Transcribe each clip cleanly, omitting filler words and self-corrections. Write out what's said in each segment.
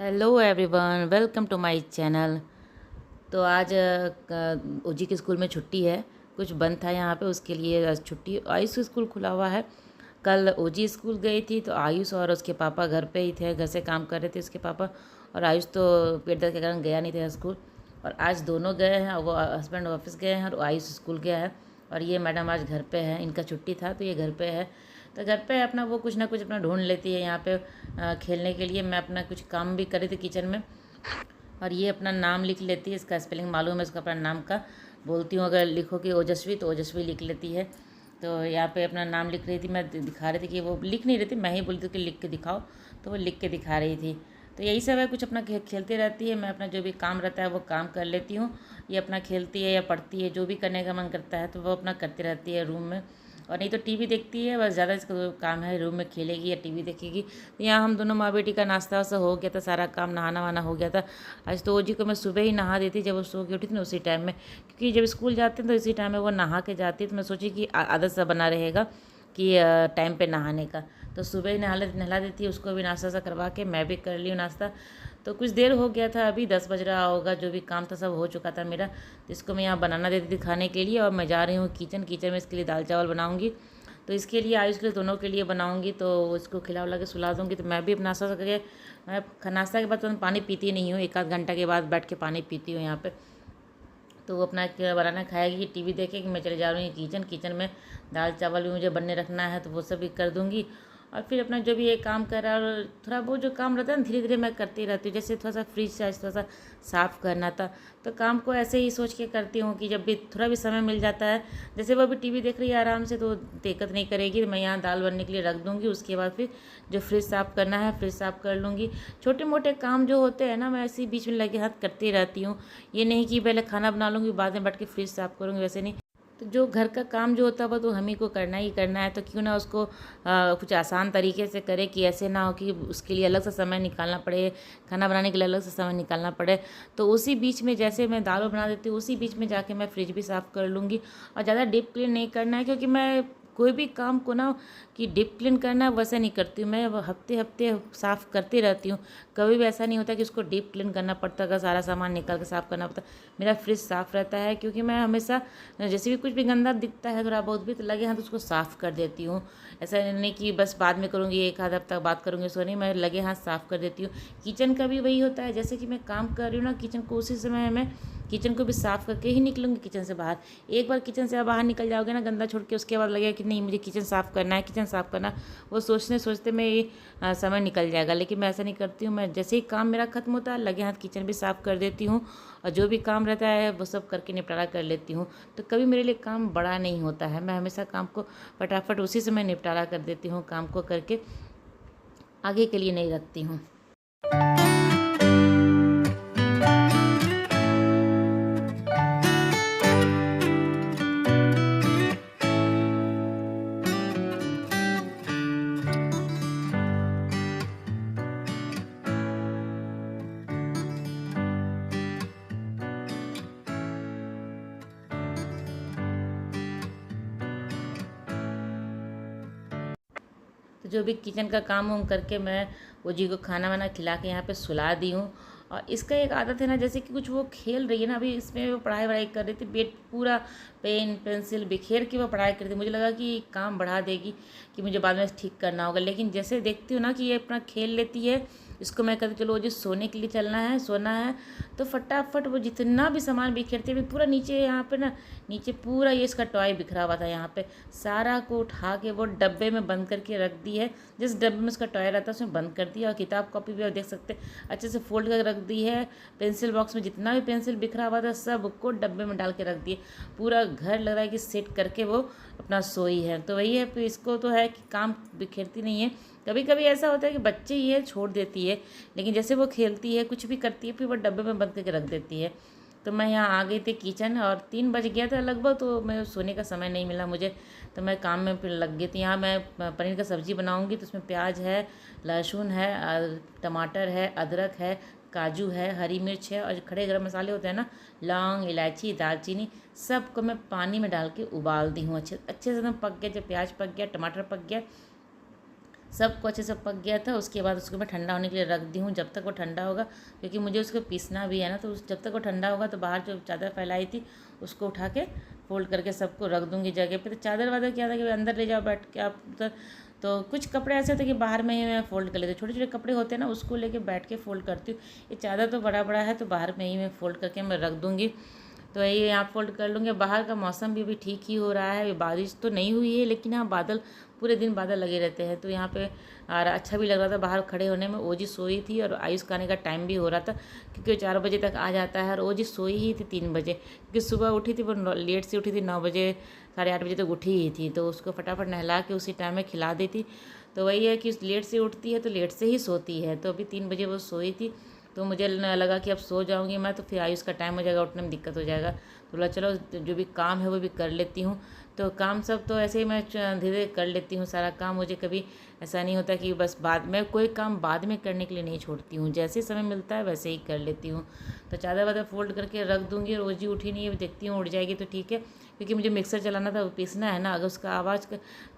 Hello everyone, welcome to my channel. तो आज ओजी के स्कूल में छुट्टी है। कुछ बंद था यहाँ पे, उसके लिए आज छुट्टी। आयुष स्कूल खुला हुआ है। कल ओजी स्कूल गई थी तो आयुष और उसके पापा घर पे ही थे, घर से काम कर रहे थे उसके पापा। और आयुष तो पेट दर्द के कारण गया नहीं था स्कूल। और आज दोनों गए हैं, वो हस्बैंड ऑफिस गए हैं और आयुष स्कूल गया है। और ये मैडम आज घर पे है, इनका छुट्टी था तो ये घर पे है। तो घर पे अपना वो कुछ ना कुछ अपना ढूंढ लेती है यहाँ पे खेलने के लिए। मैं अपना कुछ काम भी कर रही थी किचन में। और ये अपना नाम लिख लेती है, इसका स्पेलिंग मालूम है इसका अपना नाम का। बोलती हूँ अगर लिखो कि ओजस्वी तो ओजस्वी लिख लेती है। तो यहाँ पे अपना नाम लिख रही थी, मैं दिखा रही थी कि वो लिख नहीं रही थी, मैं ही बोलती थी कि लिख के दिखाओ। तो वो लिख के दिखा रही थी। तो यही सब है, कुछ अपना खेलती रहती है। मैं अपना जो भी काम रहता है वो काम कर लेती हूँ। ये अपना खेलती है या पढ़ती है, जो भी करने का मन करता है तो वो अपना करती रहती है रूम में। और नहीं तो टीवी देखती है, बस ज़्यादा इसका जो काम है रूम में खेलेगी या टीवी देखेगी। तो यहाँ हम दोनों माँ बेटी का नाश्ता वास्ता हो गया था, सारा काम नहाना वाना हो गया था। आज तो ओजी को मैं सुबह ही नहा देती जब वो सो के उठी थी ना, उसी टाइम में। क्योंकि जब स्कूल जाते हैं तो इसी टाइम में वो नहा के जाती है। तो मैं सोची कि आदत सा बना रहेगा कि टाइम पे नहाने का। तो सुबह ही नहला देती है उसको भी, नाश्ता सा करवा के मैं भी कर ली हूँ नाश्ता। तो कुछ देर हो गया था, अभी 10 बज रहा होगा। जो भी काम था सब हो चुका था मेरा। तो इसको मैं यहाँ बनाना देती थी खाने के लिए। और मैं जा रही हूँ किचन में इसके लिए दाल चावल बनाऊँगी। तो इसके लिए आयुष के लिए दोनों के लिए बनाऊंगी। तो उसको खिला उला के सुला दूंगी। तो मैं भी अपना नाश्ता करके, मैं नाश्ता के बाद तो पानी पीती नहीं हूँ, एक आध घंटा के बाद बैठ के पानी पीती हूँ यहाँ पे। तो वो अपना बनाना खाएगी, टीवी देखेगी, मैं चले जा रही हूँ किचन में। दाल चावल भी मुझे बनने रखना है तो वो सब भी कर दूँगी। और फिर अपना जो भी ये काम कर रहा है, और थोड़ा बहुत जो काम रहता है ना धीरे धीरे मैं करती रहती हूँ। जैसे थोड़ा सा फ्रिज से आज थोड़ा सा साफ़ करना था, तो काम को ऐसे ही सोच के करती हूँ कि जब भी थोड़ा भी समय मिल जाता है। जैसे वो अभी टीवी देख रही है आराम से तो दिक्कत नहीं करेगी, तो मैं यहाँ दाल बनने के लिए रख दूँगी। उसके बाद फिर जो फ्रिज साफ़ करना है फ्रिज साफ़ कर लूँगी। छोटे मोटे काम जो होते हैं ना, मैं ऐसे ही बीच में लगे हाथ करती रहती हूँ। ये नहीं कि पहले खाना बना लूँगी बाद में बैठ के फ्रिज साफ़ करूँगी, वैसे नहीं। तो जो घर का काम जो होता है वो तो हम ही को करना ही करना है। तो क्यों ना उसको कुछ आसान तरीके से करे कि ऐसे ना हो कि उसके लिए अलग से समय निकालना पड़े, खाना बनाने के लिए अलग से समय निकालना पड़े। तो उसी बीच में जैसे मैं दाल बना देती हूँ, उसी बीच में जाके मैं फ्रिज भी साफ़ कर लूँगी। और ज़्यादा डीप क्लीन नहीं करना है, क्योंकि मैं कोई भी काम को ना कि डीप क्लीन करना है वैसे नहीं करती हूँ। मैं हफ्ते हफ्ते साफ़ करती रहती हूँ। कभी भी ऐसा नहीं होता कि उसको डीप क्लीन करना पड़ता है, सारा सामान निकाल के साफ़ करना पड़ता है। मेरा फ्रिज साफ़ रहता है, क्योंकि मैं हमेशा जैसे भी कुछ भी गंदा दिखता है थोड़ा बहुत भी तो लगे हाथ उसको साफ़ कर देती हूँ। ऐसा नहीं कि बस बाद में करूँगी, एक आध हफ्ता बाद करूँगी, सो नहीं, मैं लगे हाथ साफ़ कर देती हूँ। किचन का भी वही होता है, जैसे कि मैं काम कर रही हूँ ना किचन को, उसी समय मैं किचन को भी साफ़ करके ही निकलूँगी किचन से बाहर। एक बार किचन से बाहर निकल जाओगे ना गंदा छोड़ के, उसके बाद लगेगा कि नहीं मुझे किचन साफ़ करना है, किचन साफ़ करना। वो सोचते सोचते में ये समय निकल जाएगा। लेकिन मैं ऐसा नहीं करती हूँ, मैं जैसे ही काम मेरा खत्म होता है लगे हाथ किचन भी साफ़ कर देती हूँ। और जो भी काम रहता है वो सब करके निपटारा कर लेती हूँ। तो कभी मेरे लिए काम बड़ा नहीं होता है, मैं हमेशा काम को फटाफट उसी समय निपटारा कर देती हूँ। काम को करके आगे के लिए नहीं रखती हूँ। तो जो भी किचन का काम वाम करके मैं वो जी को खाना वाना खिला के यहाँ पे सुला दी हूँ। और इसका एक आदत है ना, जैसे कि कुछ वो खेल रही है ना, अभी इसमें वो पढ़ाई वढ़ाई कर रही थी, बेट पूरा पेन पेंसिल बिखेर के वो पढ़ाई कर रही थी। मुझे लगा कि काम बढ़ा देगी, कि मुझे बाद में ठीक करना होगा। लेकिन जैसे देखती हूँ ना कि ये अपना खेल लेती है, इसको मैं कहती चलो जी सोने के लिए चलना है, सोना है। तो फटाफट वो जितना भी सामान बिखेरते हुए पूरा नीचे, यहाँ पे ना नीचे पूरा ये इसका टॉय बिखरा हुआ था, यहाँ पे सारा को उठा के वो डब्बे में बंद करके रख दी है। जिस डब्बे में उसका टॉय रहता है उसमें बंद कर दिया। और किताब कॉपी भी आप देख सकते हैं अच्छे से फोल्ड कर रख दी है। पेंसिल बॉक्स में जितना भी पेंसिल बिखरा हुआ था सबको डब्बे में डाल के रख दिए। पूरा घर लग रहा है कि सेट करके वो अपना सोई है। तो वही है, फिर इसको तो है कि काम बिखेरती नहीं है। कभी कभी ऐसा होता है कि बच्चे ही है छोड़ देती है, लेकिन जैसे वो खेलती है कुछ भी करती है फिर वो डब्बे में बंद करके रख देती है। तो मैं यहाँ आ गई थी किचन और 3 बज गया था लगभग, तो मैं सोने का समय नहीं मिला मुझे। तो मैं काम में फिर लग गई थी। यहाँ मैं पनीर का सब्ज़ी बनाऊँगी, तो उसमें प्याज है, लहसुन है, टमाटर है, अदरक है, काजू है, हरी मिर्च है, और जो खड़े गरम मसाले होते हैं ना, लौंग इलायची दालचीनी, सबको मैं पानी में डाल के उबाल दी हूँ। अच्छे अच्छे से एकदम पक गया। जब प्याज पक गया, टमाटर पक गया, सबको अच्छे से पक गया था। उसके बाद उसको मैं ठंडा होने के लिए रख दी हूँ, जब तक वो ठंडा होगा, क्योंकि मुझे उसको पीसना भी है ना। तो जब तक वो ठंडा होगा तो बाहर जो चादर फैलाई थी उसको उठा के फोल्ड करके सबको रख दूँगी जगह पे। तो चादर वादर क्या था कि अंदर ले जाओ बैठ के आप उधर। तो कुछ कपड़े ऐसे होते कि बाहर में ही मैं फ़ोल्ड कर लेती हूँ, छोटे छोटे कपड़े होते हैं ना, उसको लेके बैठ के फ़ोल्ड करती हूँ। ये चादर तो बड़ा बड़ा है तो बाहर में ही मैं फ़ोल्ड करके मैं रख दूँगी। तो ये यहाँ फोल्ड कर लूँगी। बाहर का मौसम भी अभी ठीक ही हो रहा है, बारिश तो नहीं हुई है लेकिन यहाँ बादल, पूरे दिन बादल लगे रहते हैं। तो यहाँ पे और अच्छा भी लग रहा था बाहर खड़े होने में। ओजी सोई थी और आयुष का आने का टाइम भी हो रहा था, क्योंकि 4 बजे तक आ जाता है और ओजी सोई ही थी 3 बजे, क्योंकि सुबह उठी थी वो लेट से उठी थी, 9 बजे 8:30 बजे तक उठी ही थी। तो उसको फटाफट नहला के उसी टाइम में खिला देती। तो वही है कि लेट से उठती है तो लेट से ही सोती है। तो अभी 3 बजे वो सोई थी, तो मुझे लगा कि अब सो जाऊंगी मैं तो फिर आयुष का टाइम हो जाएगा, उठने में दिक्कत हो जाएगा। तो बोला चलो जो भी काम है वो भी कर लेती हूँ। तो काम सब तो ऐसे ही मैं धीरे धीरे कर लेती हूँ सारा काम। मुझे कभी ऐसा नहीं होता कि बस बाद में कोई काम बाद में करने के लिए नहीं छोड़ती हूँ, जैसे समय मिलता है वैसे ही कर लेती हूँ। तो चादर वादर फोल्ड करके रख दूँगी। रोजी उठी नहीं है, देखती हूँ उठ जाएगी तो ठीक है, क्योंकि मुझे मिक्सर चलाना था, पीसना है ना। अगर उसका आवाज़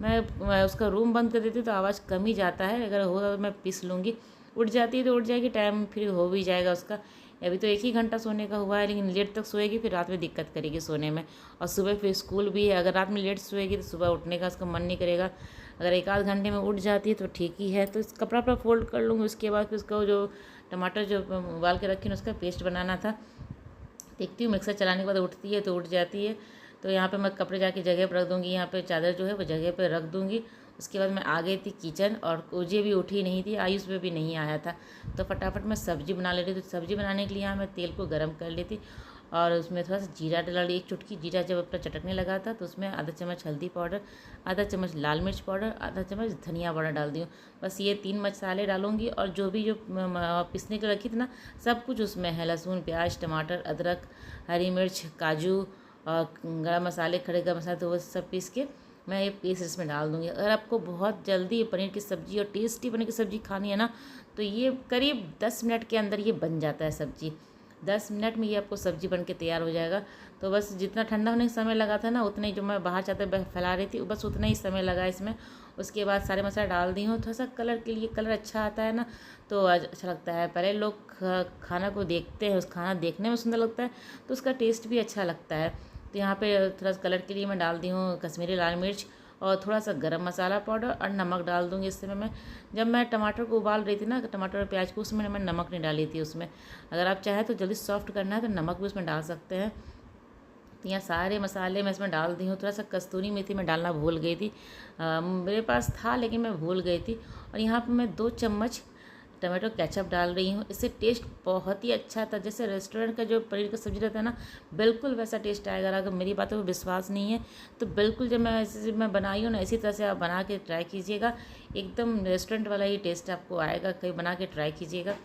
मैं उसका रूम बंद कर देती तो आवाज़ कम ही जाता है, अगर होगा तो मैं पीस लूँगी। उठ जाती है तो उठ जाएगी, टाइम फिर हो भी जाएगा उसका। अभी तो 1 ही घंटा सोने का हुआ है, लेकिन लेट तक सोएगी फिर रात में दिक्कत करेगी सोने में। और सुबह फिर स्कूल भी है, अगर रात में लेट सोएगी तो सुबह उठने का उसका मन नहीं करेगा। अगर 1 आध घंटे में उठ जाती है तो ठीक ही है। तो इस कपड़ा पर फोल्ड कर लूँगी। उसके बाद फिर उसका जो टमाटर जो उबाल के रखी ना उसका पेस्ट बनाना था। देखती हूँ मिक्सर चलाने के बाद उठती है तो उठ जाती है। तो यहाँ पे मैं कपड़े जाके जगह पर रख दूँगी, यहाँ पे चादर जो है वो जगह पे रख दूँगी। उसके बाद मैं आ गई थी किचन, और ओजे भी उठी नहीं थी, आयुष पे भी नहीं आया था। तो फटाफट मैं सब्ज़ी बना ले रही थी। तो सब्ज़ी बनाने के लिए यहाँ मैं तेल को गर्म कर ली थी और उसमें थोड़ा सा जीरा डाला, 1 चुटकी जीरा। जब अपना चटकने लगा था तो उसमें आधा चम्मच हल्दी पाउडर, आधा चम्मच लाल मिर्च पाउडर, आधा चम्मच धनिया पाउडर डाल दी हूँ। बस ये 3 मसाले डालूंगी। और जो भी जो पिसने के रखी थी ना सब कुछ उसमें है, लहसुन प्याज टमाटर अदरक हरी मिर्च काजू और गरम मसाले, खड़े गरम मसाले, तो वो सब पीस के मैं ये पीस इसमें डाल दूँगी। अगर आपको बहुत जल्दी पनीर की सब्ज़ी और टेस्टी पनीर की सब्ज़ी खानी है ना, तो ये करीब 10 मिनट के अंदर ये बन जाता है सब्ज़ी। 10 मिनट में ये आपको सब्ज़ी बन के तैयार हो जाएगा। तो बस जितना ठंडा होने का समय लगा था ना, उतना ही जो मैं बाहर चादर फैला रही थी बस उतना ही समय लगा इसमें। उसके बाद सारे मसाले डाल दी हूँ। थोड़ा सा कलर के लिए, कलर अच्छा आता है ना तो अच्छा लगता है। पहले लोग खाना को देखते हैं, उस खाना देखने में सुंदर लगता है तो उसका टेस्ट भी अच्छा लगता है। तो यहाँ पे थोड़ा सा कलर के लिए मैं डाल दी हूँ कश्मीरी लाल मिर्च और थोड़ा सा गरम मसाला पाउडर और नमक डाल दूँगी। इस समय मैं जब मैं टमाटर को उबाल रही थी ना, टमाटर और प्याज को, उसमें मैं नमक नहीं डाली थी उसमें। अगर आप चाहें तो जल्दी सॉफ्ट करना है तो नमक भी उसमें डाल सकते हैं। तो यहाँ सारे मसाले मैं इसमें डाल दी हूँ। थोड़ा सा कस्तूरी मेथी मैं डालना भूल गई थी, मेरे पास था लेकिन मैं भूल गई थी। और यहाँ पर मैं 2 चम्मच टमाटो केचप डाल रही हूँ। इससे टेस्ट बहुत ही अच्छा था, जैसे रेस्टोरेंट का जो पनीर का सब्ज़ी रहता है ना, बिल्कुल वैसा टेस्ट आएगा। अगर मेरी बातों पर विश्वास नहीं है तो बिल्कुल जब मैं ऐसे मैं बनाई हूँ ना, इसी तरह से आप बना के ट्राई कीजिएगा। एकदम रेस्टोरेंट वाला ही टेस्ट आपको आएगा, कहीं बना के ट्राई कीजिएगा।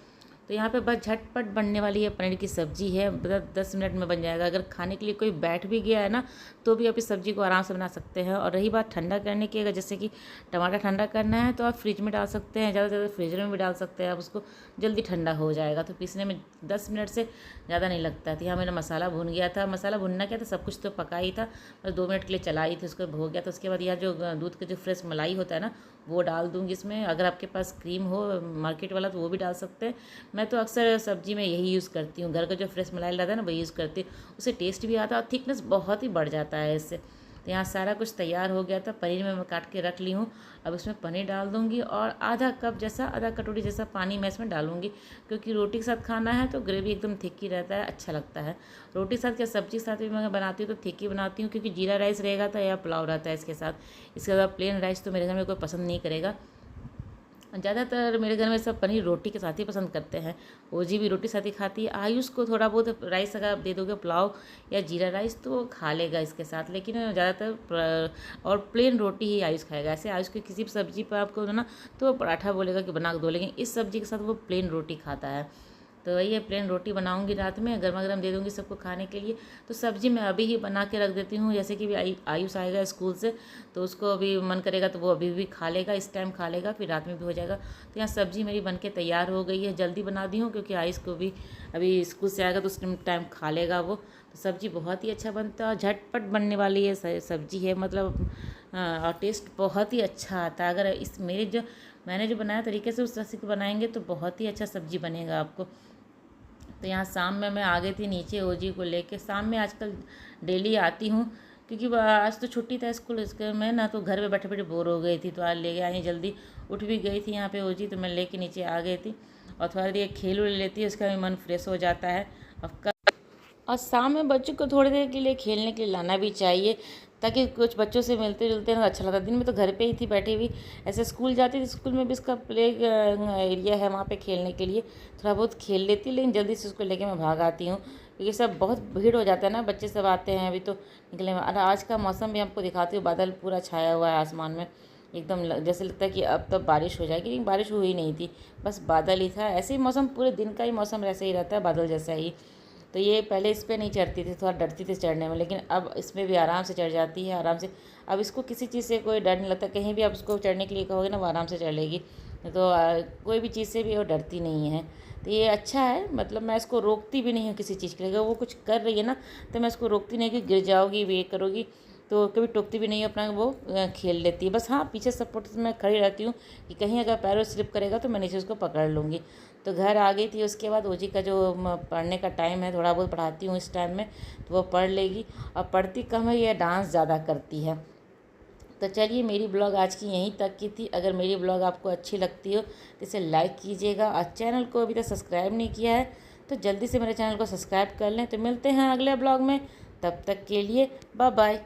तो यहाँ पे बस झटपट बनने वाली है पनीर की सब्ज़ी है, 10 मिनट में बन जाएगा। अगर खाने के लिए कोई बैठ भी गया है ना तो भी आप इस सब्ज़ी को आराम से बना सकते हैं। और रही बात ठंडा करने की, अगर जैसे कि टमाटर ठंडा करना है तो आप फ्रिज में डाल सकते हैं, ज़्यादा से ज़्यादा फ्रीजर में भी डाल सकते हैं आप, उसको जल्दी ठंडा हो जाएगा। तो पीसने में 10 मिनट से ज़्यादा नहीं लगता। तो यहाँ मेरा मसाला भुन गया था। मसाला भुनना क्या था, सब कुछ तो पका ही था, बस 2 मिनट के लिए चलाई थी, उसको हो गया। तो उसके बाद यह जो दूध का जो फ्रेश मलाई होता है ना वो डाल दूँगी इसमें। अगर आपके पास क्रीम हो मार्केट वाला तो वो भी डाल सकते हैं। मैं तो अक्सर सब्जी में यही यूज़ करती हूँ, घर का जो फ्रेश मलाई रहता है ना वही यूज़ करती हूँ, उससे टेस्ट भी आता है और थिकनेस बहुत ही बढ़ जाता है इससे। तो यहाँ सारा कुछ तैयार हो गया था। पनीर में मैं काट के रख ली हूँ। अब इसमें पनीर डाल दूँगी और आधा कप जैसा, आधा कटोरी जैसा पानी मैं इसमें डालूँगी, क्योंकि रोटी के साथ खाना है तो ग्रेवी एकदम थिक ही रहता है, अच्छा लगता है। रोटी के साथ क्या सब्जी के साथ भी मैं बनाती हूँ तो थिक ही बनाती हूँ, क्योंकि जीरा राइस रहेगा था या पुलाव रहता है इसके साथ। इसके अलावा प्लेन राइस तो मेरे घर में कोई पसंद नहीं करेगा। ज़्यादातर मेरे घर में सब पनीर रोटी के साथ ही पसंद करते हैं। ओजी भी रोटी साथ ही खाती है। आयुष को थोड़ा बहुत राइस अगर आप दे दोगे पुलाव या जीरा राइस तो वो खा लेगा इसके साथ, लेकिन ज़्यादातर और प्लेन रोटी ही आयुष खाएगा। ऐसे आयुष की किसी भी सब्जी पर आपको ना तो वो पराठा बोलेगा कि बना के दो, लेकिन इस सब्जी के साथ वो प्लेन रोटी खाता है। तो वही है, प्लेन रोटी बनाऊंगी रात में, गर्मा गर्म दे दूंगी सबको खाने के लिए। तो सब्ज़ी मैं अभी ही बना के रख देती हूँ, जैसे कि भी आयुष आएगा स्कूल से तो उसको अभी मन करेगा तो वो अभी भी खा लेगा, इस टाइम खा लेगा, फिर रात में भी हो जाएगा। तो यहाँ सब्ज़ी मेरी बन के तैयार हो गई है, जल्दी बना दी हूँ क्योंकि आयुष को भी अभी स्कूल से आएगा तो उस टाइम खा लेगा वो। तो सब्ज़ी बहुत ही अच्छा बनता है और झटपट बनने वाली है सब्ज़ी है, मतलब और टेस्ट बहुत ही अच्छा आता है। अगर इस मेरे जो मैंने जो बनाया तरीके से उस तरह से बनाएंगे तो बहुत ही अच्छा सब्जी बनेगा आपको। तो यहाँ शाम में मैं आ गई थी नीचे ओजी को लेके। शाम में आजकल डेली आती हूँ, क्योंकि आज तो छुट्टी था स्कूल इसके मैं ना, तो घर पे बैठे बैठे बोर हो गई थी, तो आज ले गए आई। जल्दी उठ भी गई थी यहाँ पे ओजी, तो मैं लेके नीचे आ गई थी। और थोड़ा देर खेल उल लेती है, उसका भी मन फ्रेश हो जाता है। और शाम में बच्चों को थोड़ी देर के लिए खेलने के लिए लाना भी चाहिए, ताकि कुछ बच्चों से मिलते जुलते ना अच्छा लगता है। दिन में तो घर पे ही थी बैठी हुई, ऐसे स्कूल जाती थी, स्कूल में भी इसका प्ले एरिया है वहाँ पे खेलने के लिए, थोड़ा बहुत खेल लेती, लेकिन जल्दी से उसको लेके मैं भाग आती हूँ, क्योंकि सब बहुत भीड़ हो जाता है ना, बच्चे सब आते हैं अभी तो निकले में। और आज का मौसम भी आपको दिखाती हूँ, बादल पूरा छाया हुआ है आसमान में, एकदम जैसे लगता है कि अब तो बारिश हो जाएगी, लेकिन बारिश हुई नहीं थी, बस बादल ही था। ऐसे ही मौसम पूरे दिन का ही मौसम ऐसे ही रहता है, बादल जैसा ही। तो ये पहले इस पर नहीं चढ़ती थी, थोड़ा डरती थी चढ़ने में, लेकिन अब इसमें भी आराम से चढ़ जाती है, आराम से। अब इसको किसी चीज़ से कोई डर नहीं लगता, कहीं भी आप उसको चढ़ने के लिए कहोगे ना वो आराम से चढ़ लेगी। तो कोई भी चीज़ से भी वो डरती नहीं है। तो ये अच्छा है, मतलब मैं इसको रोकती भी नहीं हूँ किसी चीज़ के लिए। अगर वो कुछ कर रही है ना तो मैं इसको रोकती नहीं कि गिर जाओगी ये करोगी, तो कभी टोकती भी नहीं है, अपना वो खेल लेती है बस। हाँ, पीछे सपोर्ट से मैं खड़ी रहती हूँ कि कहीं अगर पैरों स्लिप करेगा तो मैं नीचे उसको पकड़ लूँगी। तो घर आ गई थी, उसके बाद ओजी का जो पढ़ने का टाइम है, थोड़ा बहुत पढ़ाती हूँ इस टाइम में, तो वो पढ़ लेगी। और पढ़ती कम है, ये डांस ज़्यादा करती है। तो चलिए, मेरी ब्लॉग आज की यहीं तक की थी। अगर मेरी ब्लॉग आपको अच्छी लगती हो तो इसे लाइक कीजिएगा, और चैनल को अभी तक सब्सक्राइब नहीं किया है तो जल्दी से मेरे चैनल को सब्सक्राइब कर लें। तो मिलते हैं अगले ब्लॉग में, तब तक के लिए बाय बाय।